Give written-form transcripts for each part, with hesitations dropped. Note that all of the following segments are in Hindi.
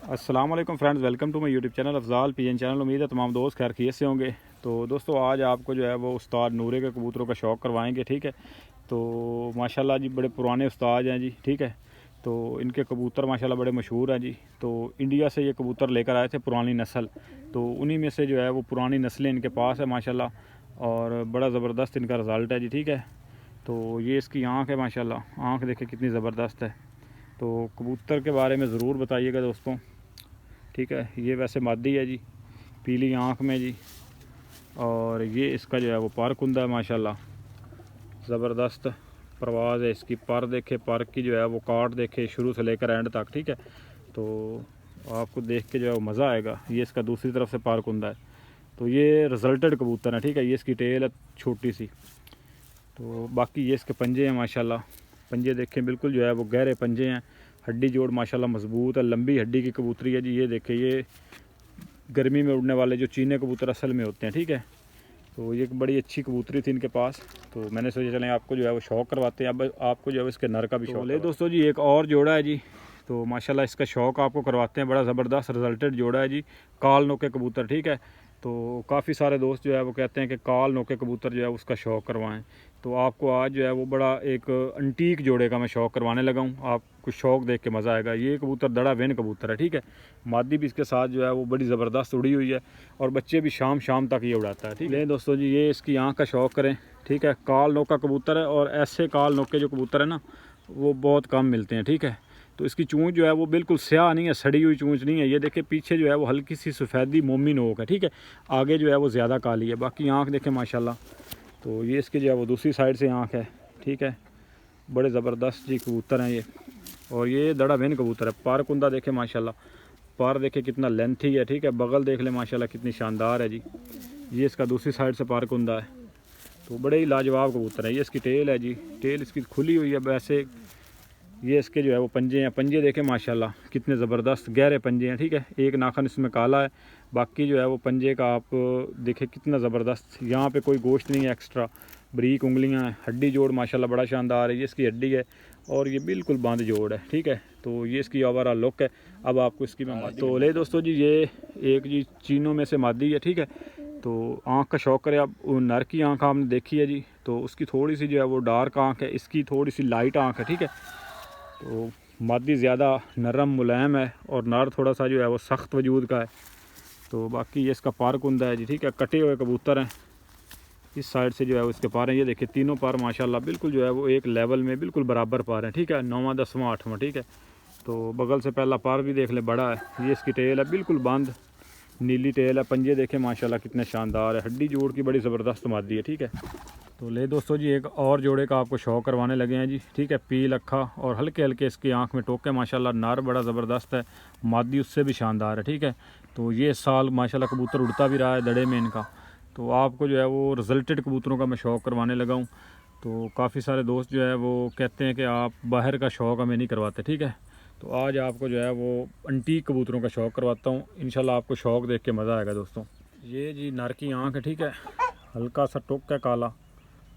अस्सलाम वालेकुम friends, welcome to my YouTube channel Afzal PN channel. उम्मीद है तमाम दोस्त खैर खैरियत से होंगे। तो दोस्तों आज आपको जो है वो उस्ताद नूरे के कबूतरों का शौक़ करवाएंगे। ठीक है, तो माशाल्लाह जी बड़े पुराने उस्ताद हैं जी। ठीक है, तो इनके कबूतर माशाल्लाह बड़े मशहूर हैं जी। तो इंडिया से ये कबूतर लेकर आए थे पुरानी नस्ल, तो उन्हीं में से जो है वो पुरानी नस्लें इनके पास है माशाल्लाह, और बड़ा ज़बरदस्त इनका रिज़ल्ट है जी। ठीक है, तो ये इसकी आँख है माशाल्लाह, आँख देखें कितनी ज़बरदस्त है। तो कबूतर के बारे में ज़रूर बताइएगा दोस्तों। ठीक है, ये वैसे मादी है जी, पीली आँख में जी, और ये इसका जो है वो पर कुंदा है माशाल्लाह, ज़बरदस्त परवाज़ है इसकी। पर देखे, पर की जो है वो काट देखे शुरू से लेकर एंड तक। ठीक है, तो आपको देख के जो है वो मज़ा आएगा। ये इसका दूसरी तरफ से पर कुंदा है, तो ये रिजल्टेड कबूतर है। ठीक है, ये इसकी टेल है छोटी सी। तो बाकी ये इसके पंजे हैं माशाल्लाह, पंजे देखें बिल्कुल जो है वो गहरे पंजे हैं। हड्डी जोड़ माशाल्लाह मजबूत है, लंबी हड्डी की कबूतरी है जी। ये देखें, ये गर्मी में उड़ने वाले जो चीने कबूतर असल में होते हैं। ठीक है, तो ये बड़ी अच्छी कबूतरी थी इनके पास, तो मैंने सोचा चलें आपको जो है वो शौक़ करवाते हैं। अब आपको जो है इसके नर का भी शौक़ ले दोस्तों जी। एक और जोड़ा है जी, तो माशाल्लाह इसका शौक़ आपको करवाते हैं। बड़ा ज़बरदस्त रिजल्टेड जोड़ा है जी, काल नोके कबूतर। ठीक है, तो काफ़ी सारे दोस्त जो है वो कहते हैं कि काल नोके कबूतर जो है उसका शौक़ करवाएं। तो आपको आज जो है वो बड़ा एक अंटीक जोड़े का मैं शौक़ करवाने लगा हूँ। आपको शौक़ देख के मज़ा आएगा। ये कबूतर दड़ा वेन कबूतर है। ठीक है, मादी भी इसके साथ जो है वो बड़ी ज़बरदस्त उड़ी हुई है, और बच्चे भी शाम शाम तक ये उड़ाता है। ठीक है दोस्तों जी, ये इसकी आँख का शौक़ करें। ठीक है, काल नोका कबूतर है, और ऐसे काल नोके जो कबूतर है ना वो बहुत कम मिलते हैं। ठीक है, तो इसकी चूंच जो है वो बिल्कुल स्याह नहीं है, सड़ी हुई चूंच नहीं है। ये देखें पीछे जो है वो हल्की सी सफ़ेदी मोमी नोक है। ठीक है, आगे जो है वो ज़्यादा काली है। बाकी आँख देखें माशाल्लाह। तो ये इसकी जो है वो दूसरी साइड से आँख है। ठीक है, बड़े ज़बरदस्त जी कबूतर हैं ये, और ये दड़ा वेन कबूतर है। पार कुंदा देखें माशाल्लाह, पार देखें कितना लेंथी है। ठीक है, बगल देख लें माशाल्लाह कितनी शानदार है जी। ये इसका दूसरी साइड से पार कुंदा है, तो बड़े ही लाजवाब कबूतर है। ये इसकी टेल है जी, टेल इसकी खुली हुई है वैसे। ये इसके जो है वो पंजे हैं, पंजे देखें माशाल्लाह कितने ज़बरदस्त गहरे पंजे हैं। ठीक है, एक नाखन इसमें काला है, बाकी जो है वो पंजे का आप देखें कितना ज़बरदस्त। यहाँ पे कोई गोश्त नहीं है एक्स्ट्रा, बरीक उंगलियां हैं। हड्डी जोड़ माशाल्लाह बड़ा शानदार है। ये इसकी हड्डी है, और ये बिल्कुल बंद जोड़ है। ठीक है, तो ये इसकी ओवरऑल लुक है। अब आपको इसकी मैं मादी तो ले दोस्तों जी, ये एक जी चीनों में से मादी है। ठीक है, तो आँख का शौक़ करें। अब नर की आँख आपने देखी है जी, तो उसकी थोड़ी सी जो है वो डार्क आँख है, इसकी थोड़ी सी लाइट आँख है। ठीक है, तो मादी ज़्यादा नरम मुलायम है, और नर थोड़ा सा जो है वो सख्त वजूद का है। तो बाकी ये इसका पार कुंदा है जी। ठीक है, कटे हुए कबूतर हैं, इस साइड से जो है वो इसके पार हैं। ये देखिए तीनों पार माशाल्लाह बिल्कुल जो है वो एक लेवल में बिल्कुल बराबर पार हैं। ठीक है, 9वां 10वां 8वां। ठीक है, तो बगल से पहला पार भी देख ले बड़ा है। ये इसकी टेल है बिल्कुल बंद, नीली टेल है। पंजे देखें माशाल्लाह कितने शानदार है, हड्डी जोड़ की बड़ी ज़बरदस्त मादी है। ठीक है, तो ले दोस्तों जी एक और जोड़े का आपको शौक़ करवाने लगे हैं जी। ठीक है, पील अक्खा और हल्के हल्के इसकी आंख में टोके माशाल्लाह। नार बड़ा ज़बरदस्त है, मादी उससे भी शानदार है। ठीक है, तो ये साल माशाल्लाह कबूतर उड़ता भी रहा है दड़े में इनका। तो आपको जो है वो रिजल्टेड कबूतरों का मैं शौक़ करवाने लगा हूँ। तो काफ़ी सारे दोस्त जो है वो कहते हैं कि आप बाहर का शौक़ हमें नहीं करवाते। ठीक है, तो आज आपको जो है वो अंटीक कबूतरों का शौक़ करवाता हूँ। इंशाल्लाह आपको शौक़ देख के मज़ा आएगा दोस्तों। ये जी नर की आँख है। ठीक है, हल्का सा टोक है काला,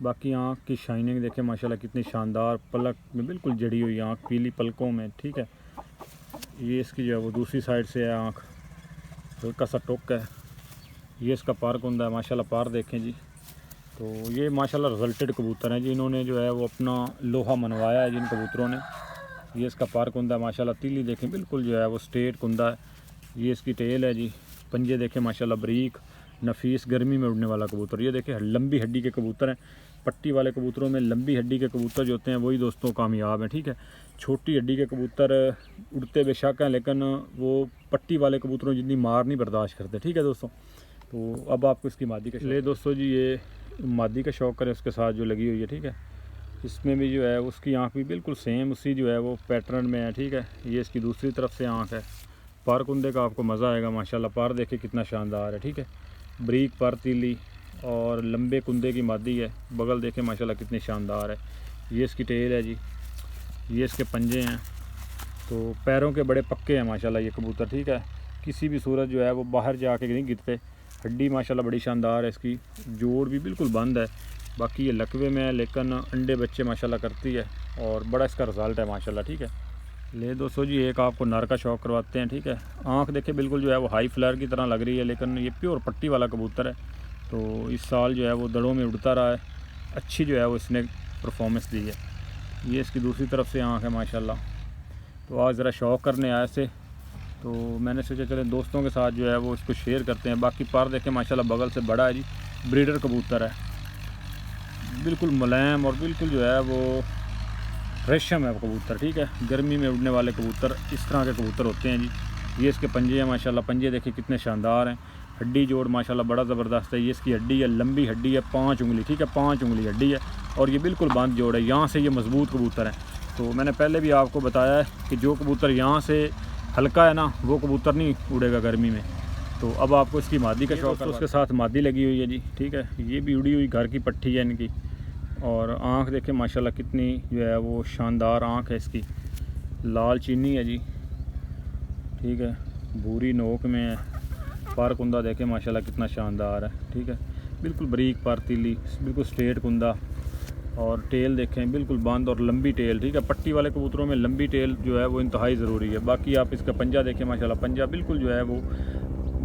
बाकी आँख की शाइनिंग देखें माशाल्लाह कितनी शानदार, पलक में बिल्कुल जड़ी हुई आँख, पीली पलकों में। ठीक है, ये इसकी जो है वो दूसरी साइड से है आँख, हल्का सा टोक है। ये इसका पार कुंदा है माशाल्लाह, पार देखें जी। तो ये माशाल्लाह रिजल्टेड कबूतर हैं जी, इन्होंने जो है वो अपना लोहा मनवाया है जिन कबूतरों ने। ये इसका पार कुंदा है माशाल्लाह, तीली देखें बिल्कुल जो है वो स्ट्रेट कुंदा है। ये इसकी टेल है जी, पंजे देखें माशाल्लाह बरीक नफीस, गर्मी में उड़ने वाला कबूतर। ये देखें लंबी हड्डी के कबूतर हैं। पट्टी वाले कबूतरों में लंबी हड्डी के कबूतर जो होते हैं वही दोस्तों कामयाब हैं। ठीक है, छोटी हड्डी के कबूतर उड़ते बेशक हैं, लेकिन वो पट्टी वाले कबूतरों जितनी मार नहीं बर्दाश्त करते। ठीक है दोस्तों, तो अब आपको इसकी मादी का ले दोस्तों जी, ये मादी का शौक़ करें उसके साथ जो लगी हुई है। ठीक है, इसमें भी जो है उसकी आँख भी बिल्कुल सेम उसी जो है वो पैटर्न में है। ठीक है, ये इसकी दूसरी तरफ से आँख है। पार कुंदे का आपको मज़ा आएगा माशाल्लाह, पार देखे कितना शानदार है। ठीक है, बरीक पर तीली और लंबे कुंदे की मादी है। बगल देखें माशाल्लाह कितनी शानदार है। ये इसकी टेल है जी, ये इसके पंजे हैं। तो पैरों के बड़े पक्के हैं माशाल्लाह ये कबूतर। ठीक है, किसी भी सूरत जो है वो बाहर जाके नहीं गिरते। हड्डी माशाल्लाह बड़ी शानदार है इसकी, जोड़ भी बिल्कुल बंद है। बाकी ये लकवे में है, लेकिन अंडे बच्चे माशाल्लाह करती है, और बड़ा इसका रिज़ल्ट है माशाल्लाह। ठीक है, ले दोस्तों जी एक आपको नर का शौक करवाते हैं, ठीक है। आँख देखिए बिल्कुल जो है वो हाई फ्लेयर की तरह लग रही है, लेकिन ये प्योर पट्टी वाला कबूतर है। तो इस साल जो है वो दड़ों में उड़ता रहा है, अच्छी जो है वो इसने परफॉर्मेंस दी है। ये इसकी दूसरी तरफ से आँख है माशाल्लाह। तो आज ज़रा शौक़ करने आए थे, तो मैंने सोचा चले दोस्तों के साथ जो है वो इसको शेयर करते हैं। बाकी पर देखें माशाल्लाह बगल से बड़ा है जी, ब्रीडर कबूतर है, बिल्कुल मुलायम और बिल्कुल जो है वो रेशम है कबूतर, ठीक है। गर्मी में उड़ने वाले कबूतर इस तरह के कबूतर होते हैं जी। ये इसके पंजे हैं माशाल्लाह, पंजे देखिए कितने शानदार हैं। हड्डी जोड़ माशाल्लाह बड़ा ज़बरदस्त है। ये इसकी हड्डी है, लंबी हड्डी है, 5 उंगली, ठीक है, 5 उंगली हड्डी है। और ये बिल्कुल बंद जोड़ है, यहाँ से ये मज़बूत कबूतर है। तो मैंने पहले भी आपको बताया है कि जो कबूतर यहाँ से हल्का है ना, वो कबूतर नहीं उड़ेगा गर्मी में। तो अब आपको इसकी मादी का शौक़ है, उसके साथ मादी लगी हुई है जी, ठीक है। ये भी उड़ी हुई घर की पट्टी है इनकी। और आँख देखें माशाल्लाह कितनी जो है वो शानदार आँख है इसकी, लाल चीनी है जी, ठीक है, भूरी नोक में है। पर कुंदा देखें माशाल्लाह कितना शानदार है, ठीक है, बिल्कुल बारीक पर तीली, बिल्कुल स्ट्रेट कुंदा। और टेल देखें बिल्कुल बंद और लंबी टेल, ठीक है। पट्टी वाले कबूतरों में लंबी टेल जो है वो इंतहाई ज़रूरी है। बाकी आप इसका पंजा देखें माशाल्लाह, पंजा बिल्कुल जो है वो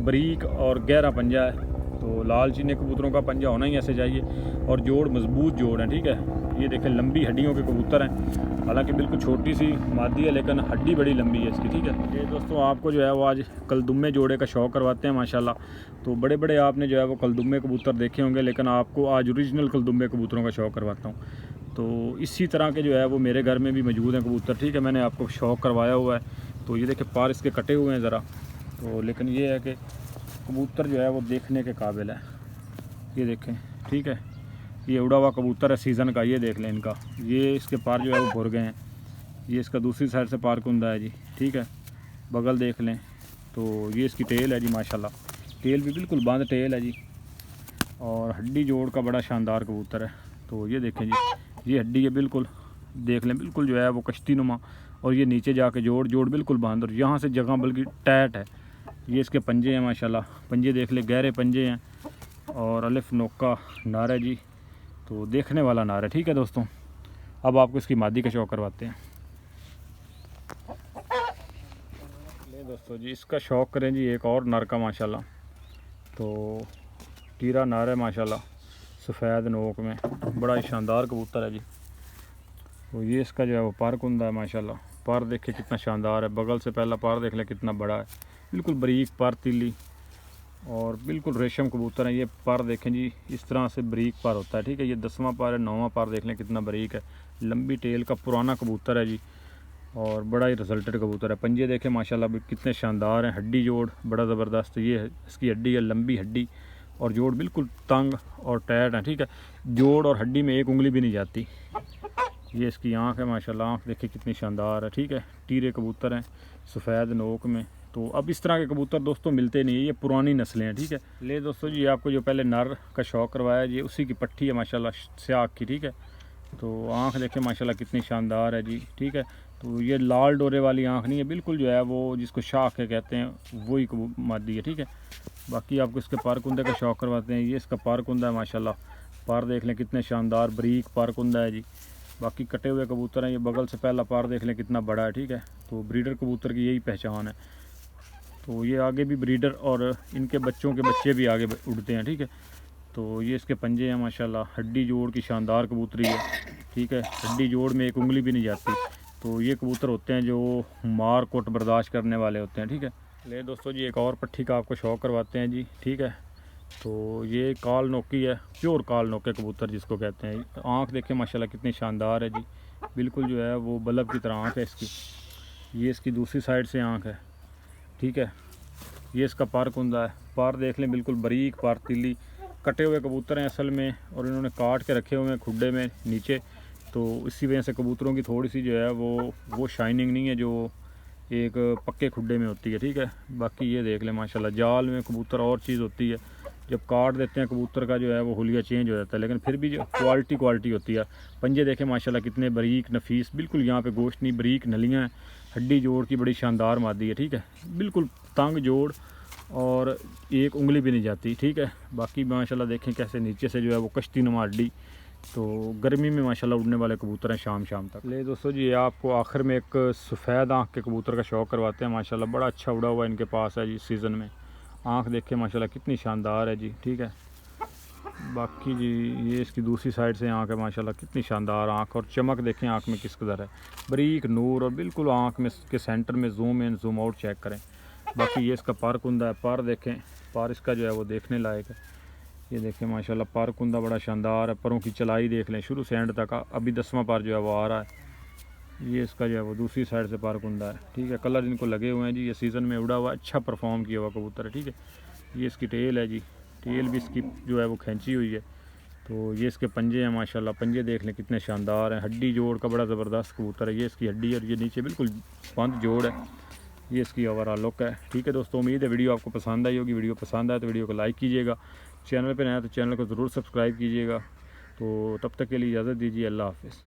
बारीक और गहरा पंजा है। तो लाल चीनी कबूतरों का पंजा होना ही ऐसे चाहिए। और जोड़ मजबूत जोड़ है, ठीक है। ये देखें लंबी हड्डियों के कबूतर हैं, हालांकि बिल्कुल छोटी सी मादी है लेकिन हड्डी बड़ी लंबी है इसकी, ठीक है। ये दोस्तों आपको जो है वो आज कलदुम्मे जोड़े का शौक़ करवाते हैं माशाल्लाह। तो बड़े बड़े आपने जो है वो कलदुम्मे कबूतर देखे होंगे, लेकिन आपको आज ओरिजिनल कलदुम्मे कबूतरों का शौक़ करवाता हूँ। तो इसी तरह के जो है वो मेरे घर में भी मौजूद हैं कबूतर, ठीक है। मैंने आपको शौक़ करवाया हुआ है। तो ये देखें पार इसके कटे हुए हैं ज़रा, तो लेकिन ये है कि कबूतर जो है वो देखने के काबिल है। ये देखें, ठीक है, ये उड़ा हुआ कबूतर है सीज़न का, ये देख लें इनका, ये इसके पार जो है वो भुर गए हैं। ये इसका दूसरी साइड से पार कुंदा है जी, ठीक है, बगल देख लें। तो ये इसकी टेल है जी माशाल्लाह, टेल भी बिल्कुल बंद टेल है जी। और हड्डी जोड़ का बड़ा शानदार कबूतर है। तो ये देखें जी, ये हड्डी है बिल्कुल, देख लें बिल्कुल जो है वो कश्ती नुमा। और ये नीचे जाके जोड़ बिल्कुल बंद, और यहाँ से जगह बल्कि टाइट है। ये इसके पंजे हैं माशाल्लाह, पंजे देख ले, गहरे पंजे हैं। और अलिफ नोका नार है जी, तो देखने वाला नार है, ठीक है दोस्तों। अब आपको इसकी मादी का शौक़ करवाते हैं। ले दोस्तों जी इसका शौक़ करें जी एक और नर का माशाल्लाह। तो टीरा नार है माशाल्लाह, सफ़ेद नोक में, बड़ा ही शानदार कबूतर है जी। तो ये इसका जो है वो पर कुंदा है माशाल्लाह, पर देखे कितना शानदार है। बगल से पहला पर देख लें कितना बड़ा है, बिल्कुल बारीक पर तीली और बिल्कुल रेशम कबूतर है। ये पर देखें जी, इस तरह से बारीक पर होता है, ठीक है। ये 10वां पर है, 9वां पर देख लें कितना बारीक है। लंबी टेल का पुराना कबूतर है जी, और बड़ा ही रिजल्टेड कबूतर है। पंजे देखें माशाल्लाह कितने शानदार हैं, हड्डी जोड़ बड़ा ज़बरदस्त। ये है इसकी हड्डी है, लंबी हड्डी, और जोड़ बिल्कुल तंग और टाइट है, ठीक है। जोड़ और हड्डी में एक उंगली भी नहीं जाती। ये इसकी आँख है माशाल्लाह, आँख देखिए कितनी शानदार है, ठीक है। टीरे कबूतर हैं सफ़ेद नोक में। तो अब इस तरह के कबूतर दोस्तों मिलते नहीं है, ये पुरानी नस्लें हैं, ठीक है। ले दोस्तों जी आपको जो पहले नर का शौक़ करवाया, ये उसी की पट्टी है माशाल्लाह, स्याह की, ठीक है। तो आँख देखें माशाल्लाह कितनी शानदार है जी, ठीक है। तो ये लाल डोरे वाली आँख नहीं है, बिल्कुल जो है वो जिसको शाख के कहते हैं वही मादी है, ठीक है। बाकी आपको इसके पार कुंदे का शौक़ करवाते हैं। ये इसका पार कुंदा है माशाल्लाह, पार देख लें कितने शानदार बारीक पार कुंदा है जी। बाकी कटे हुए कबूतर हैं। ये बगल से पहला पार देख लें कितना बड़ा है, ठीक है। तो ब्रीडर कबूतर की यही पहचान है। तो ये आगे भी ब्रीडर और इनके बच्चों के बच्चे भी आगे उड़ते हैं, ठीक है। तो ये इसके पंजे हैं माशाल्लाह, हड्डी जोड़ की शानदार कबूतरी है, ठीक है। हड्डी जोड़ में एक उंगली भी नहीं जाती। तो ये कबूतर होते हैं जो मार कोट बर्दाश्त करने वाले होते हैं, ठीक है। ले दोस्तों जी एक और पट्टी का आपको शौक़ करवाते हैं जी, ठीक है। तो ये काल नोकी है, प्योर काल नोके कबूतर जिसको कहते हैं। आँख देखें माशाल्लाह कितनी शानदार है जी, बिल्कुल जो है वो बल्ब की तरह आँख है इसकी। ये इसकी दूसरी साइड से आँख है, ठीक है। ये इसका पार कुंदा है, पार देख लें बिल्कुल बारीक पार तीली। कटे हुए कबूतर हैं असल में, और इन्होंने काट के रखे हुए हैं खुड्डे में नीचे। तो इसी वजह से कबूतरों की थोड़ी सी जो है वो शाइनिंग नहीं है जो एक पक्के खुड्डे में होती है, ठीक है। बाकी ये देख लें माशाल्लाह, जाल में कबूतर और चीज़ होती है, जब काट देते हैं कबूतर का जो है वो हुलिया चेंज हो जाता है, लेकिन फिर भी जो क्वालिटी होती है। पंजे देखें माशाल्लाह कितने बारीक नफीस, बिल्कुल यहाँ पे गोश्त नहीं, बारीक नलियाँ हैं। हड्डी जोड़ की बड़ी शानदार मादी है, ठीक है। बिल्कुल तंग जोड़ और एक उंगली भी नहीं जाती, ठीक है। बाकी माशाल्लाह देखें कैसे नीचे से जो है वो कश्ती नुमा हड्डी, तो गर्मी में माशाल्लाह उड़ने वाले कबूतर हैं शाम शाम तक। ले दोस्तों जी, ये आपको आखिर में एक सफ़ेद आँख के कबूतर का शौक़ करवाते हैं। माशाल्लाह बड़ा अच्छा उड़ा हुआ इनके पास है जी सीज़न में। आँख देखें माशाल्लाह कितनी शानदार है जी, ठीक है। बाकी जी ये इसकी दूसरी साइड से आँख है, माशाल्लाह कितनी शानदार आँख, और चमक देखें आँख में किस कदर है, बारीक नूर, और बिल्कुल आँख में के सेंटर में zoom in zoom out check करें। बाकी ये इसका पर कुंदा है, पर देखें, पर इसका जो है वो देखने लायक है। ये देखें माशाल्लाह पर कुंदा बड़ा शानदार है, परों की चलाई देख लें शुरू से एंड तक। अभी 10वां पर जो है वो आ रहा है। ये इसका जो है वो दूसरी साइड से पर कुंदा है, ठीक है। कलर इनको लगे हुए हैं जी, ये सीज़न में उड़ा हुआ अच्छा परफॉर्म किया हुआ कबूतर है, ठीक है। ये इसकी टेल है जी, टेल भी इसकी जो है वो खींची हुई है। तो ये इसके पंजे हैं माशाल्लाह, पंजे देख लें कितने शानदार हैं। हड्डी जोड़ का बड़ा ज़बरदस्त कबूतर है। ये इसकी हड्डी और ये नीचे बिल्कुल बंद जोड़ है। ये इसकी ओवरऑल लुक है, ठीक है दोस्तों। उम्मीद है वीडियो आपको पसंद आई होगी। वीडियो पसंद आए तो वीडियो को लाइक कीजिएगा, चैनल पर नया तो चैनल को ज़रूर सब्सक्राइब कीजिएगा। तो तब तक के लिए इजाज़त दीजिए, अल्लाह हाफ़िज़।